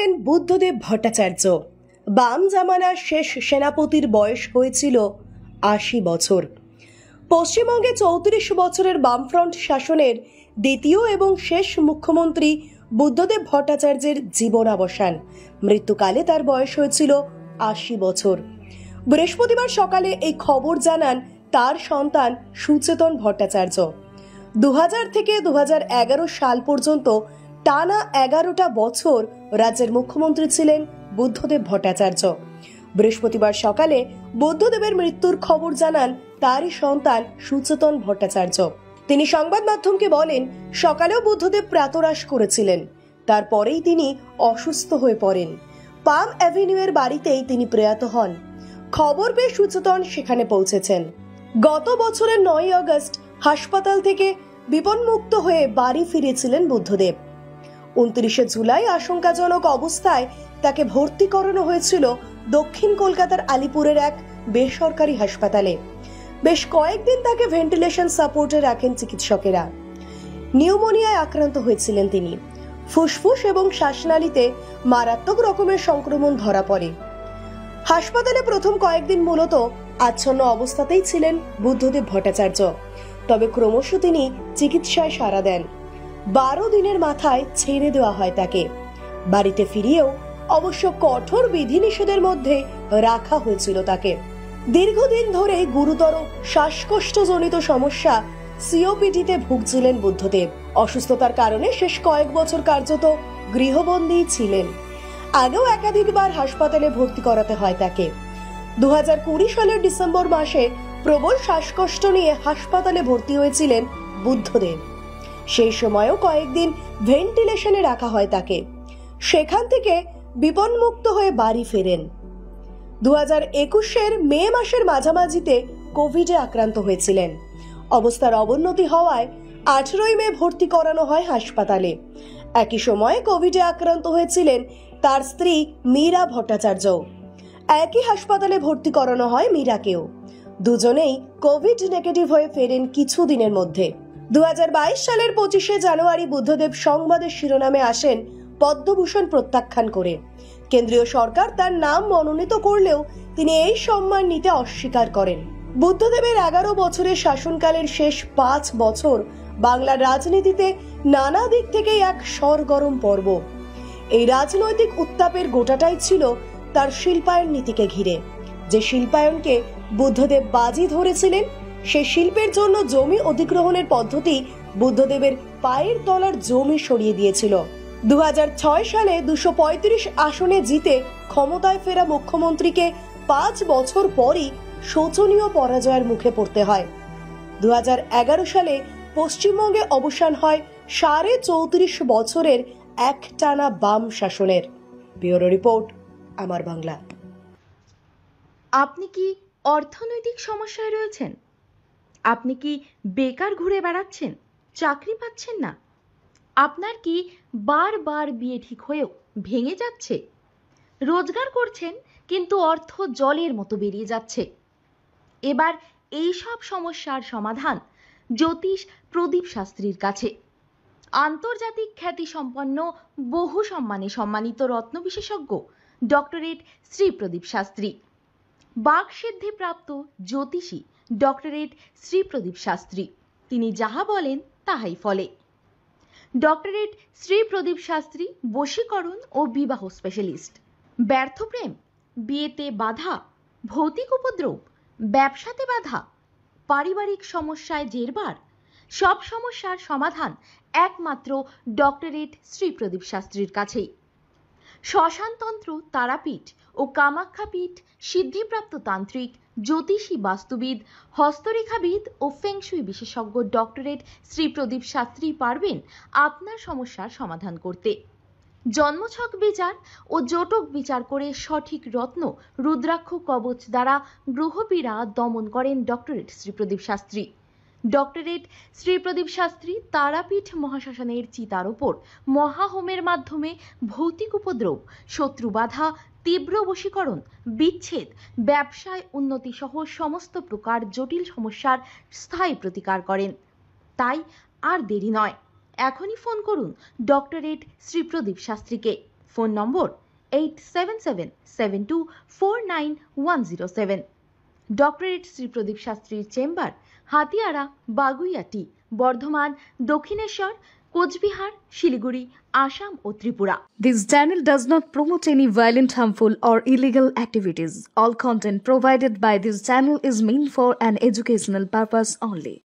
গেলেন বুদ্ধদেব ভট্টাচার্য। বাম জামানার শেষ সেনাপতির বয়স হয়েছিল ৮০ বছর। পশ্চিমবঙ্গে ৩৪ বছরের বামফ্রন্ট শাসনের দ্বিতীয় এবং শেষ মুখ্যমন্ত্রী বুদ্ধদেব ভট্টাচার্যের জীবনাবসান। মৃত্যুকালে তার বয়স হয়েছিল ৮০ বছর। বৃহস্পতিবার সকালে এই খবর জানান তার সন্তান সুচেতন ভট্টাচার্য। ২০০০ থেকে ২০১১ সাল পর্যন্ত টানা ১১টা বছর রাজ্যের মুখ্যমন্ত্রী ছিলেন বুদ্ধদেব ভট্টাচার্য। বৃহস্পতিবার সকালে বুদ্ধদেবের মৃত্যুর খবর জানান তারই সন্তান সুচেতন ভট্টাচার্য। তিনি সংবাদ মাধ্যমকে বলেন, সকালেও বুদ্ধদেব প্রাতরাশ করেছিলেন, তারপরেই তিনি অসুস্থ হয়ে পড়েন। পাম অ্যাভিনিউয়ের বাড়িতেই তিনি প্রয়াত হন। খবর পেয়ে সুচেতন সেখানে পৌঁছেছেন। গত বছরের ৯ আগস্ট হাসপাতাল থেকে বিপন্মুক্ত হয়ে বাড়ি ফিরেছিলেন বুদ্ধদেব। ২৯ জুলাই আশঙ্কাজনক অবস্থায় তাকে ভর্তি করানো হয়েছিল দক্ষিণ কলকাতার আলিপুরের এক বেসরকারি হাসপাতালে। বেশ কয়েকদিন তাকে ভেন্টিলেশন সাপোর্টে রাখেন চিকিৎসকেরা। নিউমোনিয়ায় আক্রান্ত হয়েছিলেন তিনি। ফুসফুস এবং শ্বাসনালীতে মারাত্মক রকমের সংক্রমণ ধরা পড়ে। হাসপাতালে প্রথম কয়েকদিন মূলত আচ্ছন্ন অবস্থাতেই ছিলেন বুদ্ধদেব ভট্টাচার্য, তবে ক্রমশ তিনি চিকিৎসায় সাড়া দেন। ১২ দিনের মাথায় ছেড়ে দেওয়া হয় তাকে। বাড়িতে ফিরিয়েও অবশ্য কঠোর বিধিনিষেধের মধ্যে রাখা হয়েছিল তাকে। দীর্ঘদিন ধরে গুরুতর শ্বাসকষ্টজনিত সমস্যা সিওপিডিতে ভুগছিলেন বুদ্ধদেব। অসুস্থতার কারণে শেষ কয়েক বছর কার্যত গৃহবন্দী ছিলেন। আগেও একাধিকবার হাসপাতালে ভর্তি করাতে হয় তাকে। ২০২০ সালের ডিসেম্বর মাসে প্রবল শ্বাসকষ্ট নিয়ে হাসপাতালে ভর্তি হয়েছিলেন বুদ্ধদেব। সেই সময়ও কয়েকদিন ভেন্টিলেশনে রাখা হয় তাকে। সেখান থেকে বিপন্মুক্ত হয়ে বাড়ি ফেরেন। ২০২১ মে মাসের মাঝামাঝিতে কোভিডে আক্রান্ত হয়েছিলেন। অবস্থার অবনতি হওয়ায় ১৮ মে ভর্তি করানো হয় হাসপাতালে। একই সময়ে কোভিডে আক্রান্ত হয়েছিলেন তার স্ত্রী মীরা ভট্টাচার্য। একই হাসপাতালে ভর্তি করানো হয় মীরাকেও। দুজনেই কোভিড নেগেটিভ হয়ে ফেরেন কিছুদিনের মধ্যে। ২০২২ সালের ২৫ জানুয়ারি বুদ্ধদেব সংবাদের শিরোনামে আসেন পদ্মভূষণ প্রত্যাখ্যান করে। কেন্দ্রীয় সরকার তার নাম মনোনীত করলেও তিনি এই সম্মান নিতে অস্বীকার করেন। বুদ্ধদেবের ১১ বছরের শাসনকালের শেষ ৫ বছর বাংলার রাজনীতিতে নানা দিক থেকে এক সরগরম পর্ব। এই রাজনৈতিক উত্তাপের গোটাটাই ছিল তার শিল্পায়ন নীতিকে ঘিরে। যে শিল্পায়নকে বুদ্ধদেব বাজি ধরেছিলেন, সে শিল্পের জন্য জমি অধিগ্রহণের পদ্ধতি বুদ্ধদেবের পায়ের তলার জমি সরিয়ে দিয়েছিল। ২০০৬ সালে ২৩৫ আসনে জিতে ক্ষমতায় ফেরা মুখ্যমন্ত্রীকে ৫ বছর পরই শোচনীয় পরাজয়ের মুখে পড়তে হয়। ২০১১ সালে পশ্চিমবঙ্গে অবসান হয় ৩.৫ বছরের একটানা বাম শাসনের। ব্যুরো রিপোর্ট, আমার বাংলা। আপনি কি অর্থনৈতিক সমস্যায় রয়েছেন? আপনি কি বেকার ঘুরে বেড়াচ্ছেন, চাকরি পাচ্ছেন না? আপনার কি বারবার বিয়ে ঠিক হয়েও ভেঙে যাচ্ছে? রোজগার করছেন কিন্তু অর্থ জলের মতো বেরিয়ে যাচ্ছে। এবার এই সব সমস্যার সমাধান জ্যোতিষ প্রদীপ শাস্ত্রীর কাছে। আন্তর্জাতিক খ্যাতিসম্পন্ন বহু সম্মানে সম্মানিত রত্ন বিশেষজ্ঞ ডক্টরেট শ্রী প্রদীপ শাস্ত্রী, বাকসিদ্ধিপ্রাপ্ত জ্যোতিষী ডক্টরেট শ্রী প্রদীপ শাস্ত্রী। তিনি যাহা বলেন তাহাই ফলে। ডক্টরেট শ্রী প্রদীপ শাস্ত্রী বশীকরণ ও বিবাহ স্পেশালিস্ট। ব্যর্থ প্রেম, বিয়েতে বাধা, ভৌতিক উপদ্রব, ব্যবসাতে বাধা, পারিবারিক সমস্যায় জেরবার, সব সমস্যার সমাধান একমাত্র ডক্টরেট শ্রী প্রদীপ শাস্ত্রীর কাছেই। শ্মশানতন্ত্র, তারাপীঠ ও কামাখ্যাপীঠ, সিদ্ধিপ্রাপ্ত তান্ত্রিক, জ্যোতিষী, বাস্তুবিদ, হস্তরেখাবিদ ও ফেংশুই বিশেষজ্ঞ ডক্টরেট শ্রী প্রদীপ শাস্ত্রী পারবেন আপনার সমস্যার সমাধান করতে। জন্মছক বিচার ও জটক বিচার করে সঠিক রত্ন রুদ্রাক্ষ কবচ দ্বারা গ্রহপীড়া দমন করেন ডক্টরেট শ্রী প্রদীপ শাস্ত্রী। ডক্টরেট শ্রী প্রদীপ শাস্ত্রী তারাপীঠ মহাশ্মশানের চিতার ওপর মহাহোমের মাধ্যমে ভৌতিক উপদ্রব, শত্রু বাধা, তীব্র বশীকরণ, বিচ্ছেদ, ব্যবসায় উন্নতি সহ সমস্ত প্রকার জটিল সমস্যার স্থায়ী প্রতিকার করেন। তাই আর দেরি নয়, এখনই ফোন করুন ডক্টরেট শ্রী প্রদীপ শাস্ত্রীকে। Phone number 8777249107। Doctorate Shri Pradip শাস্ত্রীর চেম্বার, হাতিয়ারা, বাগুইয়াটি, বর্ধমান, দক্ষিণেশ্বর, কোচবিহার, শিলিগুড়ি, আসাম ও Tripura. This channel does not promote any violent, harmful, or illegal activities. All content provided by this channel is meant for an educational purpose only.